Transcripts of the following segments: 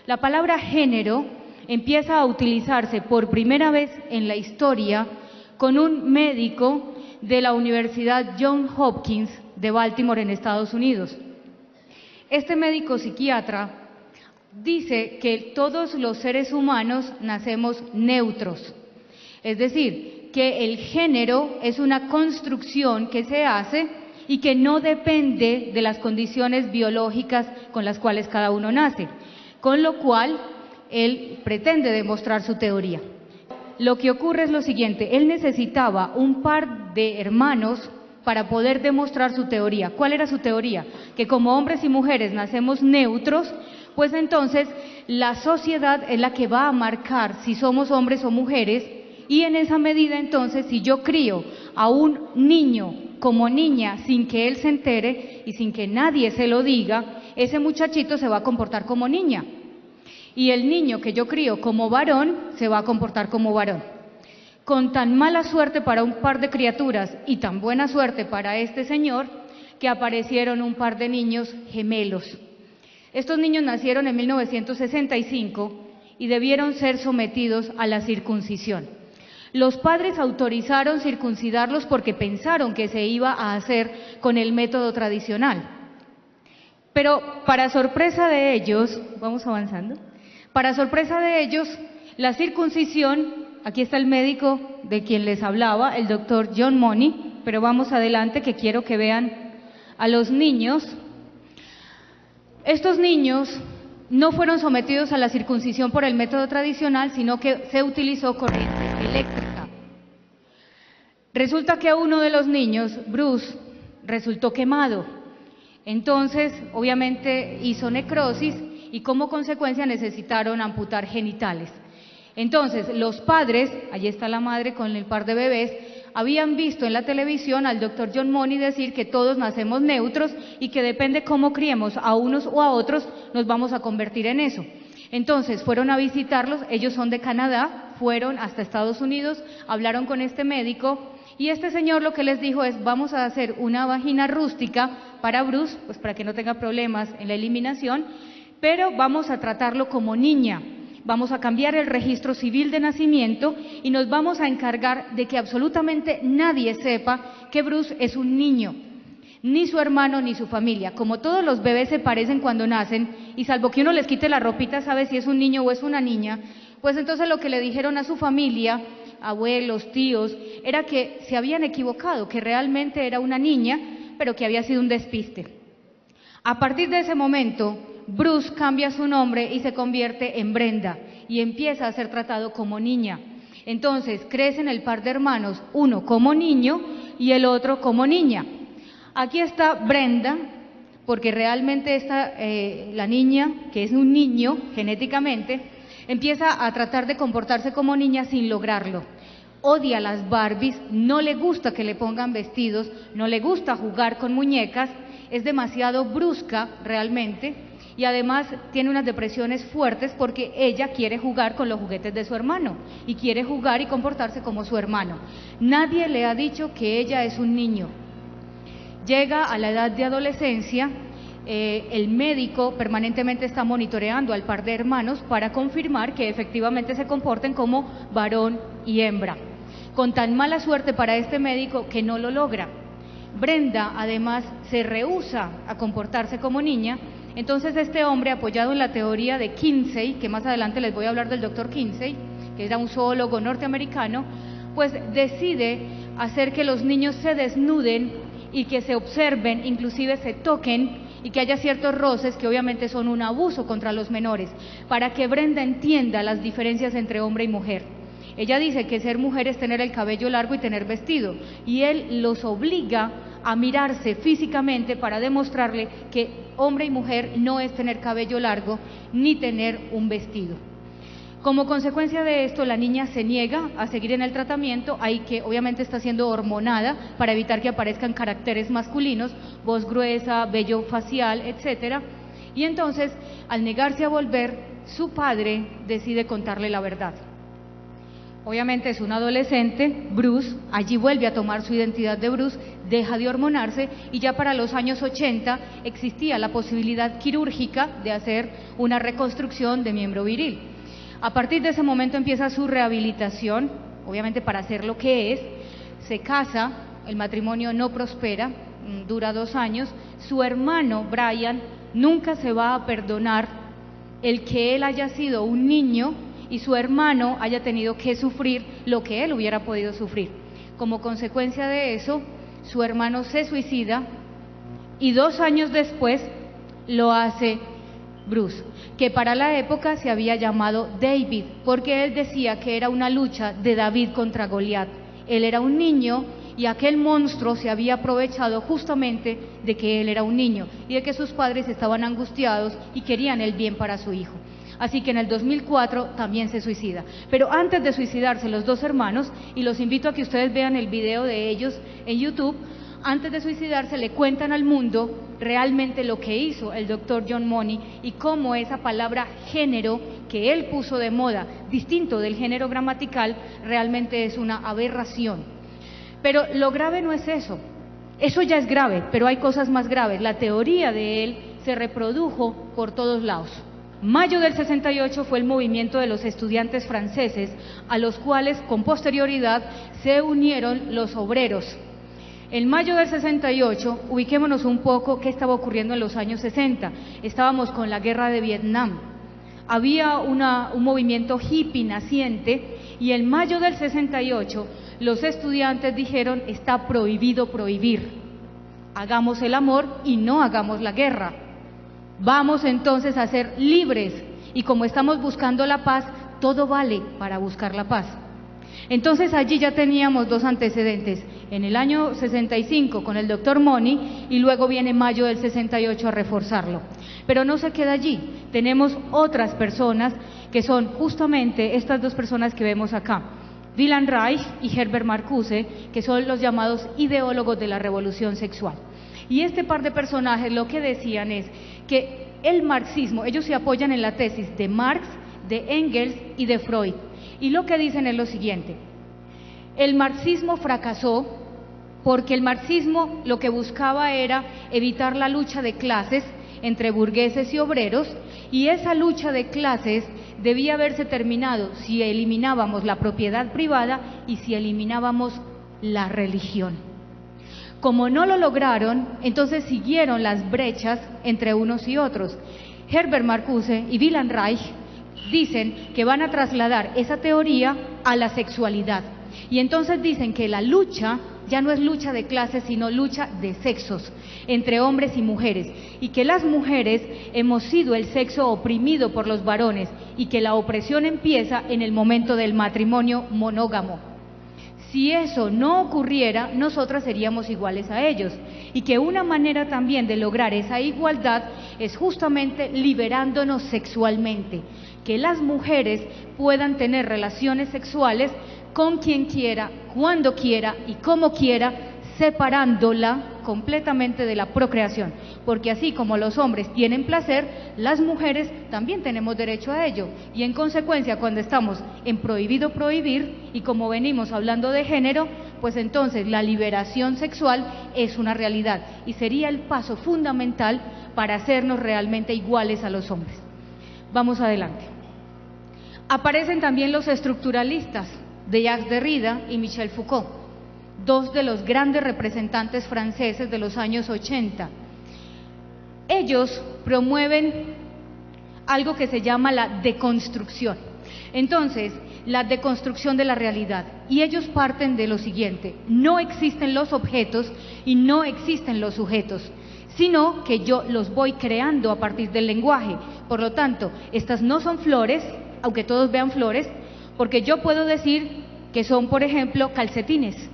La palabra género empieza a utilizarse por primera vez en la historia con un médico de la Universidad Johns Hopkins de Baltimore en Estados Unidos. Este médico psiquiatra dice que todos los seres humanos nacemos neutros, es decir, que el género es una construcción que se hace y que no depende de las condiciones biológicas con las cuales cada uno nace, con lo cual él pretende demostrar su teoría. Lo que ocurre es lo siguiente: él necesitaba un par de hermanos para poder demostrar su teoría. ¿Cuál era su teoría? Que como hombres y mujeres nacemos neutros, pues entonces la sociedad es la que va a marcar si somos hombres o mujeres, y en esa medida entonces si yo crío a un niño como niña sin que él se entere y sin que nadie se lo diga, ese muchachito se va a comportar como niña. Y el niño que yo crío como varón se va a comportar como varón. Con tan mala suerte para un par de criaturas y tan buena suerte para este señor, que aparecieron un par de niños gemelos. Estos niños nacieron en 1965 y debieron ser sometidos a la circuncisión. Los padres autorizaron circuncidarlos porque pensaron que se iba a hacer con el método tradicional. Pero para sorpresa de ellos, vamos avanzando, para sorpresa de ellos, la circuncisión, aquí está el médico de quien les hablaba, el doctor John Money, pero vamos adelante que quiero que vean a los niños. Estos niños no fueron sometidos a la circuncisión por el método tradicional, sino que se utilizó corriente eléctrica. Resulta que uno de los niños, Bruce, resultó quemado. Entonces, obviamente hizo necrosis y como consecuencia necesitaron amputar genitales. Entonces, los padres, allí está la madre con el par de bebés, habían visto en la televisión al doctor John Money decir que todos nacemos neutros y que depende cómo criemos a unos o a otros, nos vamos a convertir en eso. Entonces, fueron a visitarlos, ellos son de Canadá, fueron hasta Estados Unidos, hablaron con este médico y este señor lo que les dijo es: vamos a hacer una vagina rústica para Bruce, pues para que no tenga problemas en la eliminación, pero vamos a tratarlo como niña. Vamos a cambiar el registro civil de nacimiento y nos vamos a encargar de que absolutamente nadie sepa que Bruce es un niño, ni su hermano ni su familia. Como todos los bebés se parecen cuando nacen, y salvo que uno les quite la ropita sabe si es un niño o es una niña, pues entonces lo que le dijeron a su familia, abuelos, tíos, era que se habían equivocado, que realmente era una niña, pero que había sido un despiste. A partir de ese momento, Bruce cambia su nombre y se convierte en Brenda y empieza a ser tratado como niña. Entonces crecen el par de hermanos, uno como niño y el otro como niña. Aquí está Brenda, porque realmente la niña, que es un niño genéticamente, empieza a tratar de comportarse como niña sin lograrlo. Odia las Barbies, no le gusta que le pongan vestidos, no le gusta jugar con muñecas, es demasiado brusca realmente. Y además tiene unas depresiones fuertes porque ella quiere jugar con los juguetes de su hermano y quiere jugar y comportarse como su hermano. Nadie le ha dicho que ella es un niño. Llega a la edad de adolescencia, el médico permanentemente está monitoreando al par de hermanos para confirmar que efectivamente se comporten como varón y hembra. Con tan mala suerte para este médico que no lo logra. Brenda además se rehúsa a comportarse como niña. Entonces este hombre, apoyado en la teoría de Kinsey, que más adelante les voy a hablar del doctor Kinsey, que era un zoólogo norteamericano, pues decide hacer que los niños se desnuden y que se observen, inclusive se toquen y que haya ciertos roces que obviamente son un abuso contra los menores, para que Brenda entienda las diferencias entre hombre y mujer. Ella dice que ser mujer es tener el cabello largo y tener vestido, y él los obliga a mirarse físicamente para demostrarle que hombre y mujer no es tener cabello largo ni tener un vestido. Como consecuencia de esto, la niña se niega a seguir en el tratamiento, ahí que obviamente está siendo hormonada para evitar que aparezcan caracteres masculinos, voz gruesa, vello facial, etcétera. Y entonces, al negarse a volver, su padre decide contarle la verdad. Obviamente es un adolescente, Bruce, allí vuelve a tomar su identidad de Bruce, deja de hormonarse y ya para los años 80 existía la posibilidad quirúrgica de hacer una reconstrucción de miembro viril. A partir de ese momento empieza su rehabilitación, obviamente para ser lo que es, se casa, el matrimonio no prospera, dura 2 años, su hermano Brian nunca se va a perdonar el que él haya sido un niño y su hermano haya tenido que sufrir lo que él hubiera podido sufrir. Como consecuencia de eso, su hermano se suicida y 2 años después lo hace Bruce, que para la época se había llamado David, porque él decía que era una lucha de David contra Goliat. Él era un niño y aquel monstruo se había aprovechado justamente de que él era un niño y de que sus padres estaban angustiados y querían el bien para su hijo. Así que en el 2004 también se suicida. Pero antes de suicidarse los 2 hermanos, y los invito a que ustedes vean el video de ellos en YouTube, antes de suicidarse le cuentan al mundo realmente lo que hizo el doctor John Money y cómo esa palabra género que él puso de moda, distinto del género gramatical, realmente es una aberración. Pero lo grave no es eso, eso ya es grave, pero hay cosas más graves. La teoría de él se reprodujo por todos lados. Mayo del 68 fue el movimiento de los estudiantes franceses, a los cuales con posterioridad se unieron los obreros. En mayo del 68, ubiquémonos un poco qué estaba ocurriendo en los años 60. Estábamos con la guerra de Vietnam. Había un movimiento hippie naciente y en mayo del 68 los estudiantes dijeron: está prohibido prohibir. Hagamos el amor y no hagamos la guerra. Vamos entonces a ser libres y como estamos buscando la paz, todo vale para buscar la paz. Entonces allí ya teníamos 2 antecedentes, en el año 65 con el doctor Money y luego viene mayo del 68 a reforzarlo. Pero no se queda allí, tenemos otras personas que son justamente estas 2 personas que vemos acá, Wilhelm Reich y Herbert Marcuse, que son los llamados ideólogos de la revolución sexual. Y este par de personajes lo que decían es que el marxismo, ellos se apoyan en la tesis de Marx, de Engels y de Freud. Y lo que dicen es lo siguiente: el marxismo fracasó porque el marxismo lo que buscaba era evitar la lucha de clases entre burgueses y obreros, y esa lucha de clases debía haberse terminado si eliminábamos la propiedad privada y si eliminábamos la religión. Como no lo lograron, entonces siguieron las brechas entre unos y otros. Herbert Marcuse y Wilhelm Reich dicen que van a trasladar esa teoría a la sexualidad. Y entonces dicen que la lucha ya no es lucha de clases, sino lucha de sexos, entre hombres y mujeres, y que las mujeres hemos sido el sexo oprimido por los varones, y que la opresión empieza en el momento del matrimonio monógamo. Si eso no ocurriera, nosotras seríamos iguales a ellos, y que una manera también de lograr esa igualdad es justamente liberándonos sexualmente, que las mujeres puedan tener relaciones sexuales con quien quiera, cuando quiera y como quiera, separándola completamente de la procreación, porque así como los hombres tienen placer, las mujeres también tenemos derecho a ello, y en consecuencia cuando estamos en prohibido prohibir, y como venimos hablando de género, pues entonces la liberación sexual es una realidad, y sería el paso fundamental para hacernos realmente iguales a los hombres. Vamos adelante. Aparecen también los estructuralistas, de Jacques Derrida y Michel Foucault, 2 de los grandes representantes franceses de los años 80. Ellos promueven algo que se llama la deconstrucción. Entonces, la deconstrucción de la realidad. Y ellos parten de lo siguiente: no existen los objetos y no existen los sujetos, sino que yo los voy creando a partir del lenguaje. Por lo tanto, estas no son flores, aunque todos vean flores, porque yo puedo decir que son, por ejemplo, calcetines.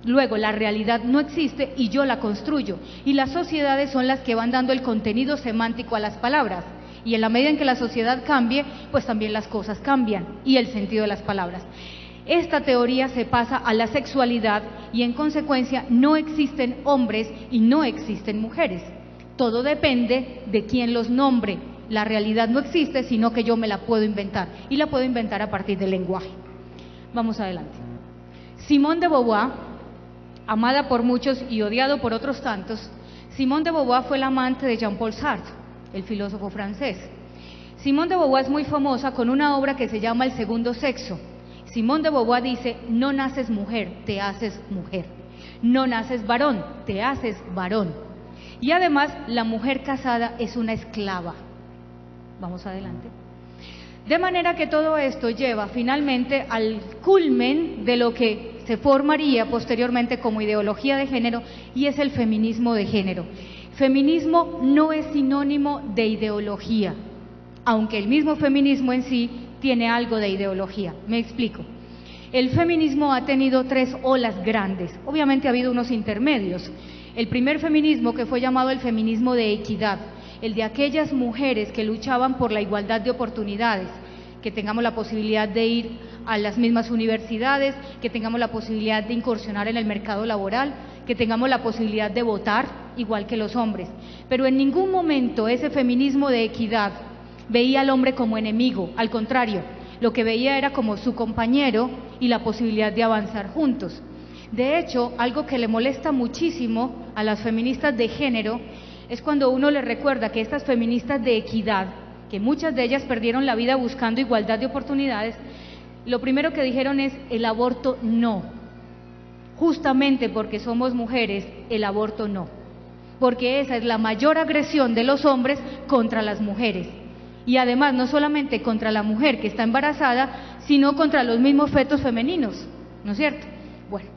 Luego, la realidad no existe y yo la construyo, y las sociedades son las que van dando el contenido semántico a las palabras, y en la medida en que la sociedad cambie, pues también las cosas cambian, y el sentido de las palabras. Esta teoría se pasa a la sexualidad, y en consecuencia no existen hombres y no existen mujeres. Todo depende de quién los nombre. La realidad no existe, sino que yo me la puedo inventar, y la puedo inventar a partir del lenguaje. Vamos adelante. Simone de Beauvoir, amada por muchos y odiado por otros tantos, Simone de Beauvoir fue la amante de Jean-Paul Sartre. el filósofo francés. Simone de Beauvoir es muy famosa con una obra que se llama El segundo sexo. Simone de Beauvoir dice: no naces mujer, te haces mujer. No naces varón, te haces varón. Y además, la mujer casada es una esclava. Vamos adelante. De manera que todo esto lleva finalmente al culmen de lo que se formaría posteriormente como ideología de género, y es el feminismo de género. Feminismo no es sinónimo de ideología, aunque el mismo feminismo en sí tiene algo de ideología. Me explico. El feminismo ha tenido 3 olas grandes, obviamente ha habido unos intermedios. El primer feminismo, que fue llamado el feminismo de equidad, el de aquellas mujeres que luchaban por la igualdad de oportunidades, que tengamos la posibilidad de ir a las mismas universidades, que tengamos la posibilidad de incursionar en el mercado laboral, que tengamos la posibilidad de votar igual que los hombres. Pero en ningún momento ese feminismo de equidad veía al hombre como enemigo, al contrario, lo que veía era como su compañero y la posibilidad de avanzar juntos. De hecho, algo que le molesta muchísimo a las feministas de género es cuando uno les recuerda que estas feministas de equidad, que muchas de ellas perdieron la vida buscando igualdad de oportunidades, lo primero que dijeron es: el aborto no. Justamente porque somos mujeres, el aborto no. Porque esa es la mayor agresión de los hombres contra las mujeres. Y además no solamente contra la mujer que está embarazada, sino contra los mismos fetos femeninos, ¿no es cierto? Bueno,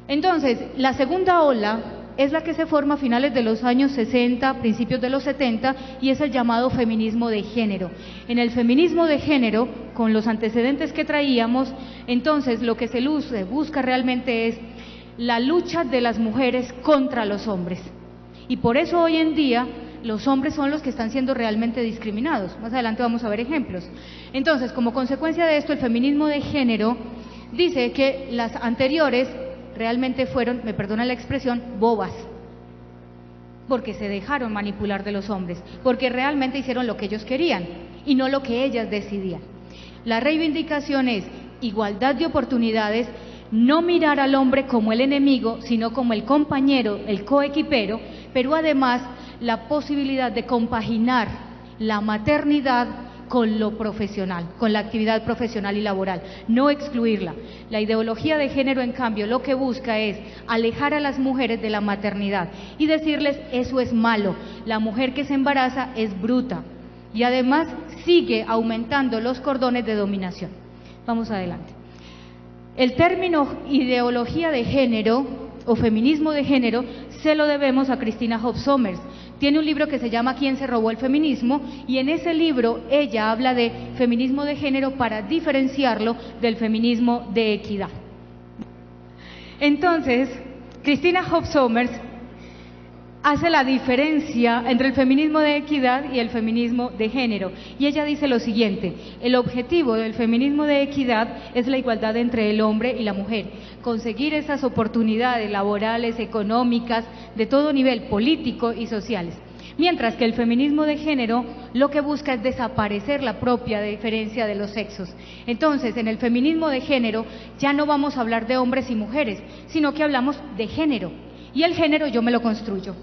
entonces la segunda ola es la que se forma a finales de los años 60, principios de los 70, y es el llamado feminismo de género. En el feminismo de género, con los antecedentes que traíamos, entonces lo que se busca realmente es la lucha de las mujeres contra los hombres. Y por eso hoy en día los hombres son los que están siendo realmente discriminados. Más adelante vamos a ver ejemplos. Entonces, como consecuencia de esto, el feminismo de género dice que las anteriores realmente fueron, me perdonan la expresión, bobas, porque se dejaron manipular de los hombres, porque realmente hicieron lo que ellos querían y no lo que ellas decidían. La reivindicación es igualdad de oportunidades, no mirar al hombre como el enemigo, sino como el compañero, el coequipero, pero además la posibilidad de compaginar la maternidad con lo profesional, con la actividad profesional y laboral, no excluirla. La ideología de género, en cambio, lo que busca es alejar a las mujeres de la maternidad y decirles: eso es malo, la mujer que se embaraza es bruta, y además sigue aumentando los cordones de dominación. Vamos adelante. El término ideología de género o feminismo de género se lo debemos a Christina Hoff Sommers. Tiene un libro que se llama ¿Quién se robó el feminismo? Y en ese libro ella habla de feminismo de género para diferenciarlo del feminismo de equidad. Entonces, Christina Hoff Sommers hace la diferencia entre el feminismo de equidad y el feminismo de género. Y ella dice lo siguiente: el objetivo del feminismo de equidad es la igualdad entre el hombre y la mujer, conseguir esas oportunidades laborales, económicas, de todo nivel, político y sociales. Mientras que el feminismo de género lo que busca es desaparecer la propia diferencia de los sexos. Entonces, en el feminismo de género ya no vamos a hablar de hombres y mujeres, sino que hablamos de género. Y el género yo me lo construyo.